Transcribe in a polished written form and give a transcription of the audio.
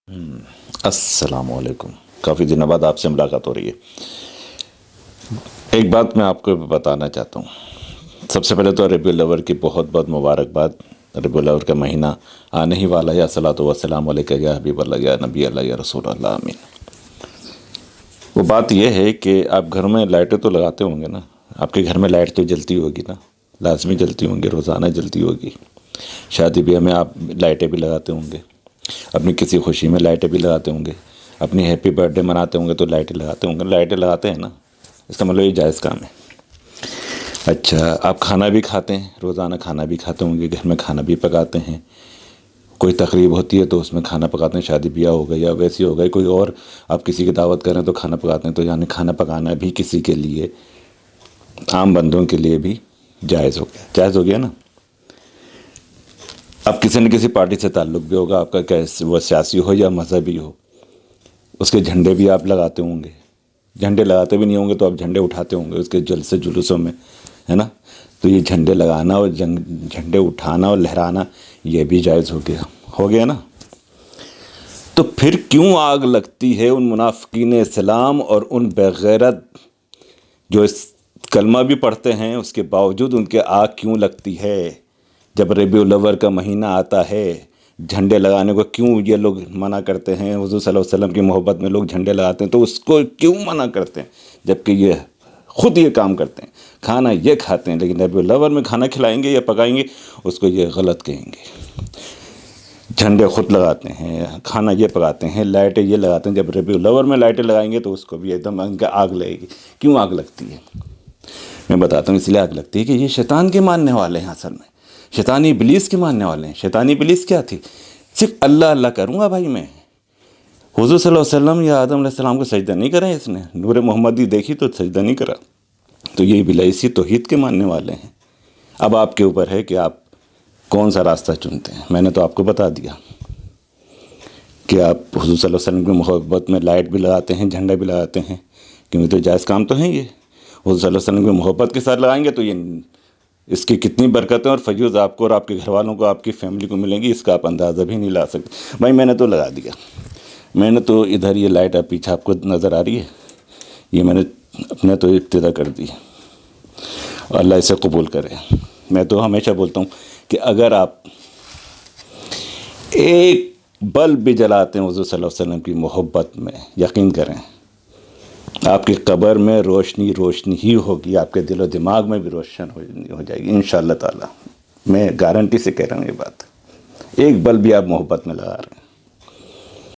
अस्सलाम वालेकुम। काफ़ी दिनों बाद आपसे मुलाकात हो रही है। एक बात मैं आपको बताना चाहता हूँ। सबसे पहले तो रबीउल अव्वल की बहुत बहुत मुबारकबाद। रबीउल अव्वल का महीना आने ही वाला है। अस्सलातु वस्सलाम अलैका या हबीब अल्लाह या नबी अल्लाह या रसूल अल्लाह आमीन। वो बात यह है कि आप घर में लाइटें तो लगाते होंगे ना। आपके घर में लाइट तो जलती होगी ना, लाजमी जलती होंगी, रोज़ाना जलती होगी। शादी ब्याह में आप लाइटें भी लगाते होंगे, अपनी किसी खुशी में लाइटें भी लगाते होंगे, अपनी हैप्पी बर्थडे मनाते होंगे तो लाइटें लगाते होंगे। लाइटें लगाते हैं ना, इसका मतलब ये जायज़ काम है। अच्छा, आप खाना भी खाते हैं, रोज़ाना खाना भी खाते होंगे, घर में खाना भी पकाते हैं। कोई तकरीब होती है तो उसमें खाना पकाते हैं, शादी ब्याह हो गया या वैसी हो गई कोई और, आप किसी की दावत करें तो खाना पकाते हैं। तो यानी खाना पकाना भी किसी के लिए, आम बंदों के लिए भी जायज़ हो गया। जायज़ हो गया ना। अब किसी न किसी पार्टी से ताल्लुक़ भी होगा आपका, कैसे वो सियासी हो या मजहबी हो, उसके झंडे भी आप लगाते होंगे। झंडे लगाते भी नहीं होंगे तो आप झंडे उठाते होंगे उसके जलसे जुलूसों में, है ना। तो ये झंडे लगाना और झंडे उठाना और लहराना ये भी जायज़ हो गया ना। तो फिर क्यों आग लगती है उन मुनाफिकीन इस्लाम और उन बेगैरत जो इस कलमा भी पढ़ते हैं, उसके बावजूद उनके आग क्यों लगती है? जब रबीउल अव्वल का महीना आता है, झंडे लगाने को क्यों ये लोग मना करते हैं? हुज़ूर सल्लल्लाहु अलैहि वसल्लम की मोहब्बत में लोग झंडे लगाते हैं तो उसको क्यों मना करते हैं, जबकि ये खुद ये काम करते हैं, खाना ये खाते हैं, लेकिन रबीउल अव्वल में खाना खिलाएंगे या पकाएंगे उसको ये गलत कहेंगे। झंडे खुद लगाते हैं, खाना ये पकाते हैं, लाइटें ये लगाते हैं। जब रबीउल अव्वल में लाइटें लगाएंगे तो उसको भी एकदम उनका आग लगेगी। क्यों आग लगती है? मैं बताता हूँ। इसलिए आग लगती है कि ये शैतान के मानने वाले हैं। असल में शैतानी इब्लीस के मानने वाले हैं। शैतानी इब्लीस क्या थी? सिर्फ अल्लाह अल्लाह करूँगा भाई मैं। हुज़ूर सल्लल्लाहु अलैहि वसल्लम या आदम अलैहिस्सलाम को सजदा नहीं करा इसने, नूर मोहम्मदी देखी तो सजदा नहीं करा। तो ये इब्लीसी तौहीद के मानने वाले हैं। अब आपके ऊपर है कि आप कौन सा रास्ता चुनते हैं। मैंने तो आपको बता दिया कि आप हुज़ूर सल्लल्लाहु अलैहि वसल्लम की मोहब्बत में लाइट भी लगाते हैं, झंडा भी लगाते हैं, क्योंकि तो जायज़ काम तो है ये। हुज़ूर सल्लल्लाहु अलैहि वसल्लम की मोहब्बत के साथ लगाएंगे तो ये इसकी कितनी बरकतें और फयूज़ आपको और आपके घर वालों को, आपकी फैमिली को मिलेंगी, इसका आप अंदाज़ा भी नहीं ला सकते। भाई मैंने तो लगा दिया। मैंने तो इधर ये लाइट आप पीछे आपको नज़र आ रही है, ये मैंने अपने तो इब्तिदा कर दी। अल्लाह इसे कबूल करे। मैं तो हमेशा बोलता हूँ कि अगर आप एक बल्ब भी जलाते हैं हुज़ूर सल्लल्लाहु अलैहि वसल्लम की मोहब्बत में, यकीन करें आपकी कब्र में रोशनी रोशनी ही होगी, आपके दिल और दिमाग में भी रोशन हो जाएगी इंशाअल्लाह ताला। मैं गारंटी से कह रहा हूँ ये बात। एक बल्ब भी आप मोहब्बत में लगा रहे हैं।